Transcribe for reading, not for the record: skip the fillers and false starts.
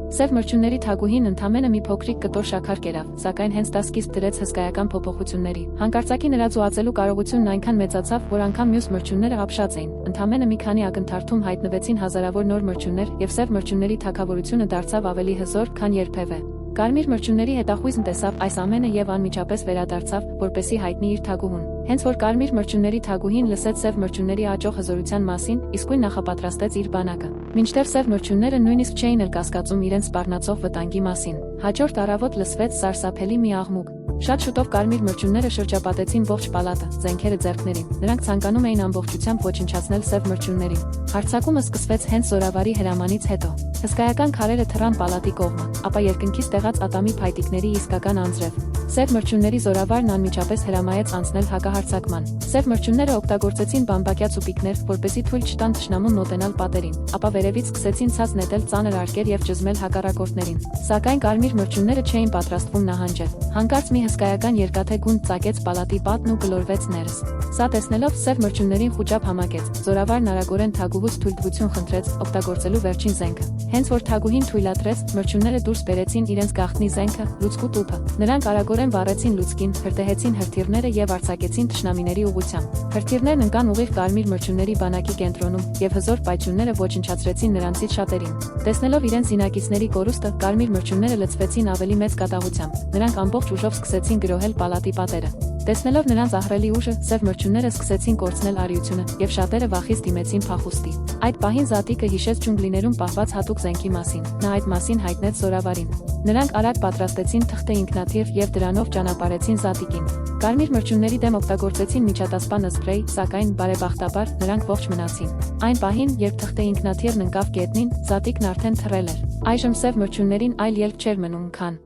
Սև մրջյունների թագուհին ընդամենը մի փոքրիկ կտոր շաքար կերավ, սակայն հենց դա սկիզբ դրեց հսկայական փոփոխությունների։ Հանկարծակի նրա ծուացելու կարողությունն այնքան մեծացավ, որ անգամ մյուս մրջյունները ապշած էին։ Ընդամենը մի քանի ակնթարթում հայտնվեցին հազարավոր նոր մրջյուններ, եւ սև մրջյունների թագավորությունը դարձավ ավելի հզոր, քան երբևէ։ Կարմիր մրջյունների հետախույզն տեսավ այս ամենը եւ անմիջապես վերադարձավ, որպեսզի հայտնի իր թագուհուն։ Հենց որ կարմիր մրջյունների թագուհին լսեց սև մրջյունների աճող հզորության մասին, իսկույն նախապատրաստեց իր բանակը։ Մինչդեռ սև մրջյունները նույնիսկ չէին էլ կասկածում իրենց սպառնացող վտանգի մասին։ Հաջորդ առավոտ լսվեց սարսափելի մի աղմուկ։ Շատ շուտով կարմիր մրջյունները շրջապատեցին ողջ պալատը, զենքերը ձեռքներին։ Նրանք ցանկանում էին ամբողջությամբ ոչնչացնել սև մրջյուններին։ Հարձակումը սկսվեց հենց զորավարի հրամանից հետո։ Հսկայական քարերը թռան պալատի կողմը, ապա երկնքից տեղած ատամի փայտիկների իսկական անձրև։ Սև մրջյունների զորավարն անմիջապես հրամայեց անցնել հակահարձակման։ Սև մրջյունները օգտագործեցին բամբակյա ծուպիկներ, որպեսզի թույլ չտան թշնամուն մոտենալ պատերին, ապա վերևից սկսեցին ցած նետել ծանր արկեր եւ ճզմել հակառակորդներին։ Սակայն կարմիր մրջյունները չէին պատրաստվում նահանջել։ Հանկարծ մի հսկայական երկաթե գունդ ծակեց պալատի պատն ու գլորվեց ներս։ Սա տեսնելով սև մրջյուններին խուճապ համակեց։ Զորավարն արագորեն թագուհուց թույլտվություն խնդրեց, օգտագործելու վերջին զենքը։ Հենց որ թագուհին թույլատրեց, մրջյունները դուրս բերեցին իրենց գաղտնի զենքը՝ լուցկու տուփը։ Նրանք արագորեն վառեցին լուցկին, հրդեհեցին հրթիռները եւ արձակեցին թշնամիների ուղղությամբ։ Հրթիռներն ընկան ուղիղ կարմիր մրջյունների բանակի կենտրոնում, եւ հզոր պայթյունները ոչնչացրեցին նրանցից շատերին։ Տեսնելով իրենց զինակիցների կորուստը, կարմիր մրջյունները լցվեցին ավելի մեծ կատաղությամբ։ Նրանք ամբողջ ուժով սկսեցին գրոհել պալատի պատերը։ Տեսնելով նրանց ահռելի ուժը, սև մրջյունները սկսեցին կորցնել արիությունը, եւ շատերը վախից դիմեցին փախուստի։ Այդ պահին Զատիկը հիշեց ջունգլիներում պահված հատուկ զենքի մասին։ Նա այդ մասին հայտնեց զորավարին։ Նրանք արագ պատրաստեցին թղթե ինքնաթիռ եւ դրանով ճանապարհեցին Զատիկին։ Կարմիր մրջյունների դեմ օգտագործեցին միջատասպան սփրեյ, սակայն բարեբախտաբար նրանք ողջ մնացին։ Այն պահին, երբ թղթե ինքնաթիռն ընկավ գետնին, Զատիկն արդեն թռել էր։ Այժմ սև մրջյուններին այլ ելք չէր մնում, քան